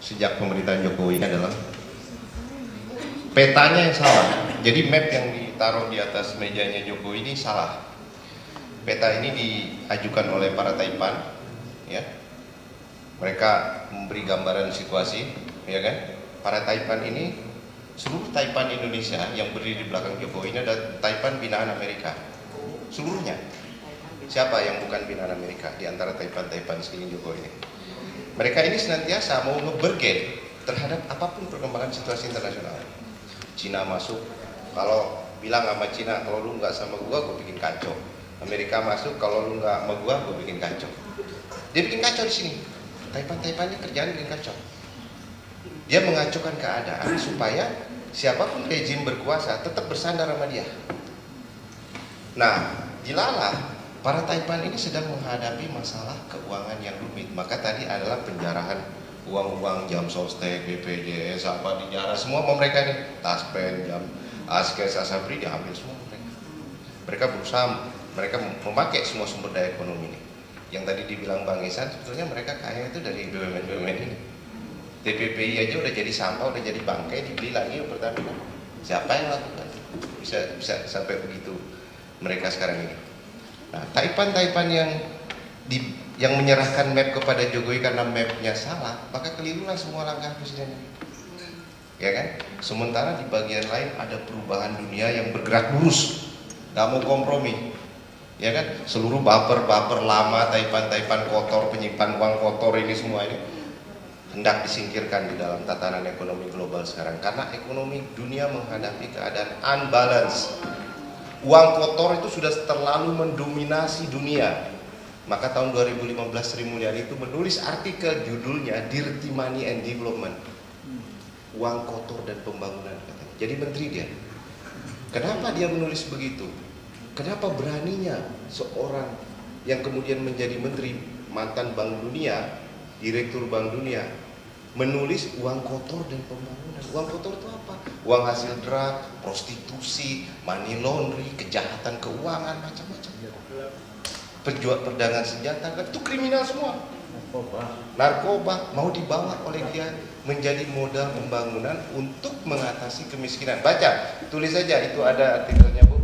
sejak pemerintahan Jokowi adalah petanya yang salah. Jadi map yang ditaruh di atas mejanya Jokowi ini salah. Peta ini diajukan oleh para Taipan, ya. Mereka memberi gambaran situasi, ya kan? Para Taipan ini, seluruh Taipan Indonesia yang berdiri di belakang Jokowi ini adalah Taipan binaan Amerika, seluruhnya. Siapa yang bukan binaan Amerika di antara Taipan sekeliling Jokowi ini? Mereka ini senantiasa mau ngebergen terhadap apapun perkembangan situasi internasional. Cina masuk, kalau bilang sama Cina, kalau lu nggak sama gua bikin kacau. Amerika masuk, kalau lu nggak sama gua bikin kacau. Dia bikin kacau di sini. Taipan ini kerjaan bikin kacau. Dia mengacaukan keadaan supaya siapapun rejim berkuasa tetap bersandar sama dia. Nah, dilalah para Taipan ini sedang menghadapi masalah keuangan yang rumit. Maka tadi adalah penjarahan uang-uang jam sostek, BPJS, apa dijarah semua sama mereka ini. Taspen, jam Askes, Asabri diambil semua mereka. Mereka berusaha, mereka memakai semua sumber daya ekonomi ini. Yang tadi dibilang Bang Isan, sebetulnya mereka kaya itu dari BUMN ini. TPPI aja udah jadi sampah, udah jadi bangkai, dibeli lagi Pertamina. Siapa yang lakukan? Bisa sampai begitu mereka sekarang ini. Nah, Taipan yang menyerahkan map kepada Jokowi karena mapnya salah, maka kelirulah semua langkah presiden ini. Ya kan? Sementara di bagian lain ada perubahan dunia yang bergerak lurus, nggak mau kompromi. Ya kan? Seluruh baper lama, Taipan kotor, penyimpan uang kotor ini semua ini hendak disingkirkan di dalam tatanan ekonomi global sekarang, karena ekonomi dunia menghadapi keadaan unbalance. Uang kotor itu sudah terlalu mendominasi dunia. Maka tahun 2015 Sri Mulyani itu menulis artikel judulnya Dirty Money and Development. Uang kotor dan pembangunan katanya. Jadi menteri dia. Kenapa dia menulis begitu? Kenapa beraninya seorang yang kemudian menjadi menteri, mantan Bank Dunia, Direktur Bank Dunia, menulis uang kotor dan pembangunan? Uang kotor itu apa? Uang hasil drug, prostitusi, money laundry, kejahatan keuangan, macam-macam. Perdagangan senjata, itu kriminal semua. Narkoba mau dibawa oleh dia menjadi modal pembangunan untuk mengatasi kemiskinan. Baca, tulis saja, itu ada artikelnya Bu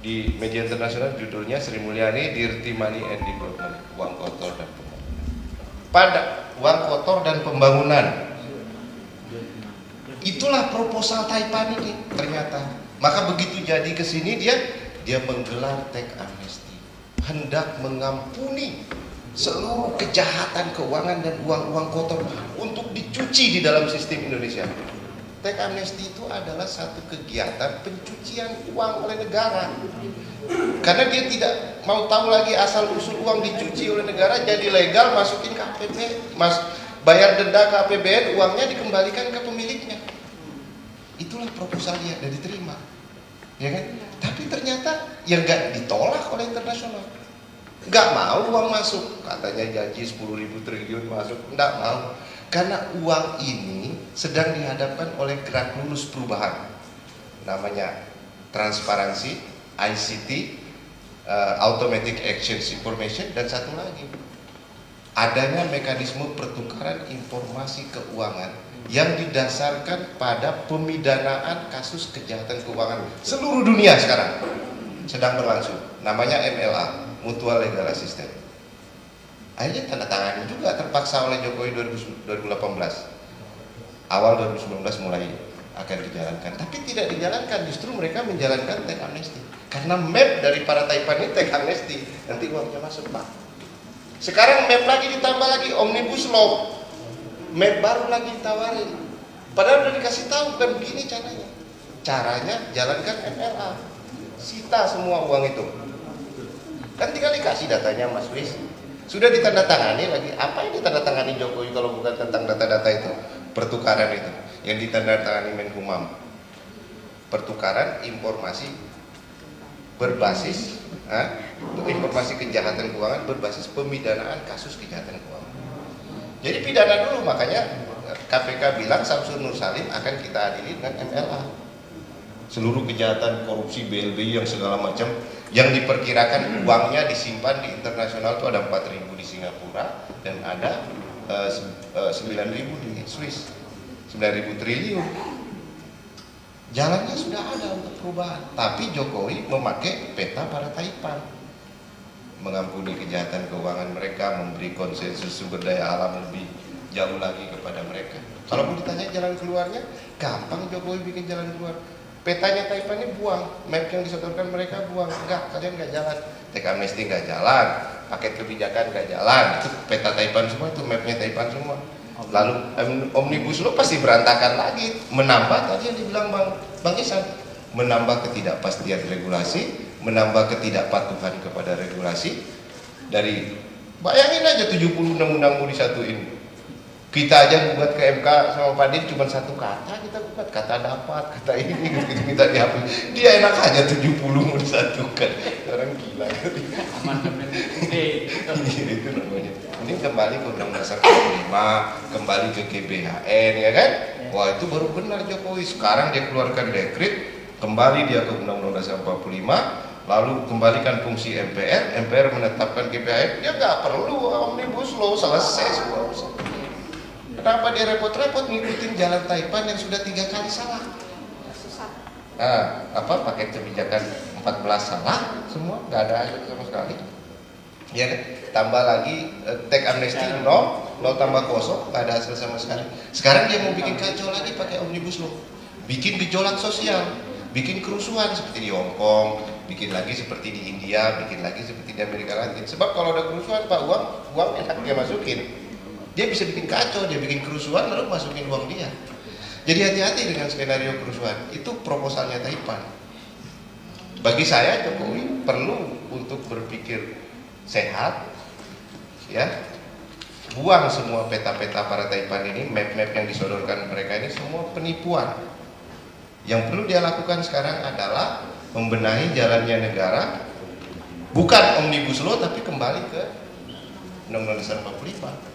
di media internasional, judulnya Sri Mulyani Dirty Money and Development, uang kotor dan pembangunan. Pada uang kotor dan pembangunan, itulah proposal Taipan ini ternyata. Maka begitu jadi ke sini dia menggelar teks amnesti, hendak mengampuni seluruh kejahatan keuangan dan uang-uang kotor untuk dicuci di dalam sistem Indonesia. Teks amnesti itu adalah satu kegiatan pencucian uang oleh negara. Karena dia tidak mau tahu lagi asal usul uang dicuci oleh negara, jadi legal, masukin ke APBN, bayar denda ke APBN, uangnya dikembalikan ke pemiliknya. Itulah proposal dia dan diterima, ya kan? Tapi ternyata yang nggak ditolak oleh internasional. Nggak mau uang masuk, katanya janji 10.000 triliun masuk, nggak mau. Karena uang ini sedang dihadapkan oleh gerak lurus perubahan, namanya transparansi, ICT, Automatic Exchange Information, dan satu lagi, adanya mekanisme pertukaran informasi keuangan yang didasarkan pada pemidanaan kasus kejahatan keuangan seluruh dunia sekarang sedang berlangsung, namanya MLA, Mutual Legal Assistance. Akhirnya tanda tangani juga terpaksa oleh Jokowi 2018. Awal 2019 mulai akan dijalankan, tapi tidak dijalankan, justru mereka menjalankan teks amnesti. Karena map dari para Taipan ini teks amnesti, nanti uangnya masuk Pak. Sekarang map lagi ditambah lagi, Omnibus Law, map baru lagi ditawarin. Padahal udah dikasih tahu kan begini caranya. Caranya jalankan MLA, sita semua uang itu. Kan tinggal dikasih datanya Mas Wis. Sudah ditandatangani lagi. Apa yang ditandatangani Jokowi kalau bukan tentang data-data itu? Pertukaran itu yang ditandatangani Menkumham. Pertukaran informasi berbasis informasi kejahatan keuangan berbasis pemidanaan kasus kejahatan keuangan. Jadi pidana dulu, makanya KPK bilang Samsul Nur Salim akan kita adili dengan MLA. Seluruh kejahatan korupsi BLBI yang segala macam yang diperkirakan uangnya disimpan di internasional itu ada 4.000 di Singapura dan ada 9.000 di Swiss, 9.000 triliun. Jalannya sudah ada untuk perubahan, tapi Jokowi memakai peta para taipan, mengampuni kejahatan keuangan mereka, memberi konsensus sumber daya alam lebih jauh lagi kepada mereka. Kalau mau ditanya jalan keluarnya, gampang Jokowi bikin jalan keluar. Petanya Taipan ini buang, map yang disodorkan mereka buang. Enggak, kalian nggak jalan. Teks amnesti nggak jalan, paket kebijakan nggak jalan. Itu peta Taipan semua, itu mapnya Taipan semua. Lalu omnibus law pasti berantakan lagi. Menambah tadi yang dibilang Bang Isan, menambah ketidakpastian regulasi, menambah ketidakpatuhan kepada regulasi. Dari bayangin aja 76 undang mau disatuin. Kita aja buat ke MK sama Pak Din cuma satu kata kita buat, kata dapat, kata ini gitu kita dihapus. Dia enak aja 70 mau disatukan. Orang gila. Amandemen itu namanya. Ini kembali ke Undang-Undang 45, kembali ke GBHN ya kan? Wah, itu baru benar Jokowi. Sekarang dia keluarkan dekret, kembali dia ke Undang-Undang 45, lalu kembalikan fungsi MPR, MPR menetapkan GBHN, dia nggak perlu omnibus law, selesai semua. Kenapa dia repot-repot ngikutin jalan Taipan yang sudah 3 kali salah? Paket kebijakan 14 salah semua, nggak ada hasil sama sekali. Ya kan? Tambah lagi teks amnesti 0 tambah kosong, nggak ada hasil sama sekali. Sekarang dia mau bikin kacau lagi pakai omnibus law, bikin gejolak sosial, bikin kerusuhan seperti di Hong Kong, bikin lagi seperti di India, bikin lagi seperti di Amerika Latin. Sebab kalau ada kerusuhan Pak, uang enak dia masukin. Dia bisa bikin kacau, dia bikin kerusuhan lalu masukin uang dia. Jadi hati-hati dengan skenario kerusuhan. Itu proposalnya Taipan. Bagi saya Jokowi perlu untuk berpikir sehat, ya. Buang semua peta-peta para Taipan ini, map-map yang disodorkan mereka ini semua penipuan. Yang perlu dia lakukan sekarang adalah membenahi jalannya negara, bukan omnibus law tapi kembali ke Undang-Undang Dasar 45.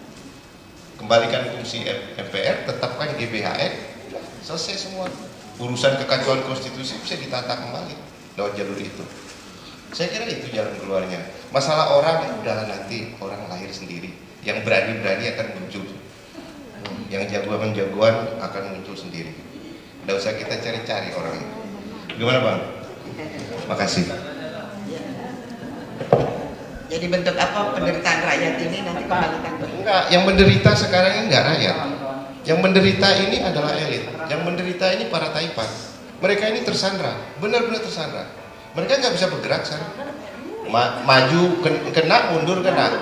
Kembalikan fungsi MPR, tetapkan GBHN, selesai semua. Urusan kekacauan konstitusi bisa ditata kembali lewat jalur itu. Saya kira itu jalan keluarnya. Masalah orang, udahlah nanti orang lahir sendiri. Yang berani-berani akan muncul. Yang jagoan-jagoan akan muncul sendiri. Tidak usah kita cari-cari orang. Gimana Bang? Makasih. Jadi bentuk apa penderitaan rakyat ini nanti kembalikan? Enggak, yang menderita sekarang ini enggak rakyat. Yang menderita ini adalah elit. Yang menderita ini para Taipan. Mereka ini tersandra, benar-benar tersandra. Mereka nggak bisa bergerak sekarang. Maju kena, mundur kena.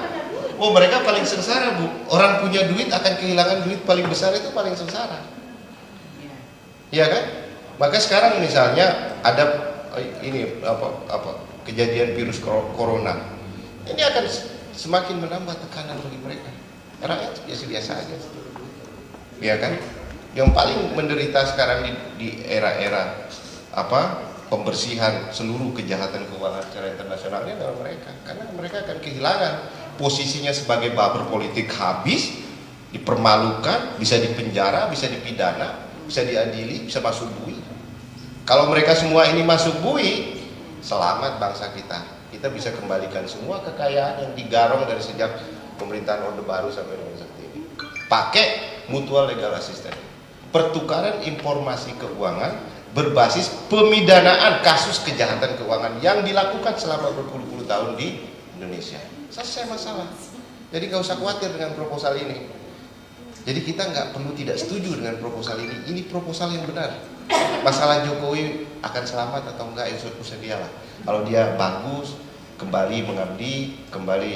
Oh, mereka paling sengsara Bu. Orang punya duit akan kehilangan duit paling besar itu paling sengsara. Iya kan? Maka sekarang misalnya ada ini kejadian virus corona. Ini akan semakin menambah tekanan bagi mereka. Rakyat biasa-biasa aja, ya kan? Yang paling menderita sekarang di era-era pembersihan seluruh kejahatan keuangan secara internasional ini adalah mereka, karena mereka akan kehilangan posisinya sebagai baper politik, habis, dipermalukan, bisa dipenjara, bisa dipidana, bisa diadili, bisa masuk bui. Kalau mereka semua ini masuk bui, selamat bangsa kita. Kita bisa kembalikan semua kekayaan yang digarong dari sejak pemerintahan Orde Baru sampai dengan saat ini. Pakai mutual legal assistance, pertukaran informasi keuangan berbasis pemidanaan kasus kejahatan keuangan yang dilakukan selama berpuluh-puluh tahun di Indonesia. Selesai masalah. Jadi nggak usah khawatir dengan proposal ini. Jadi kita nggak perlu tidak setuju dengan proposal ini. Ini proposal yang benar. Masalah Jokowi akan selamat atau enggak itu urusan dia lah. Kalau dia bagus, kembali mengabdi, kembali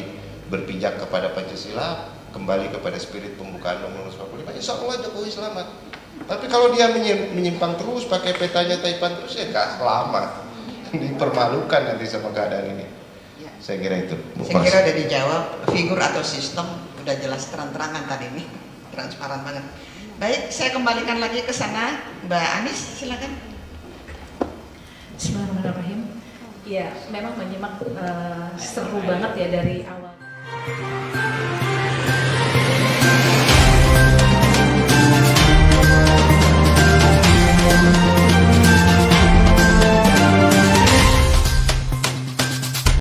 berpijak kepada Pancasila, kembali kepada spirit pembukaan Undang-Undang 45, insya Allah Jokowi selamat. Tapi kalau dia menyimpang terus, pakai petanya Taipan terus, ya nggak selamat. Dipermalukan nanti sama keadaan ini. Ya. Saya kira itu. Saya kira udah dijawab, figur atau sistem udah jelas terang-terangan tadi nih, transparan banget. Baik, saya kembalikan lagi ke sana, Mbak Anis, silakan. Bismillahirrahmanirrahim. Ya, memang menyimak seru banget ya dari awal.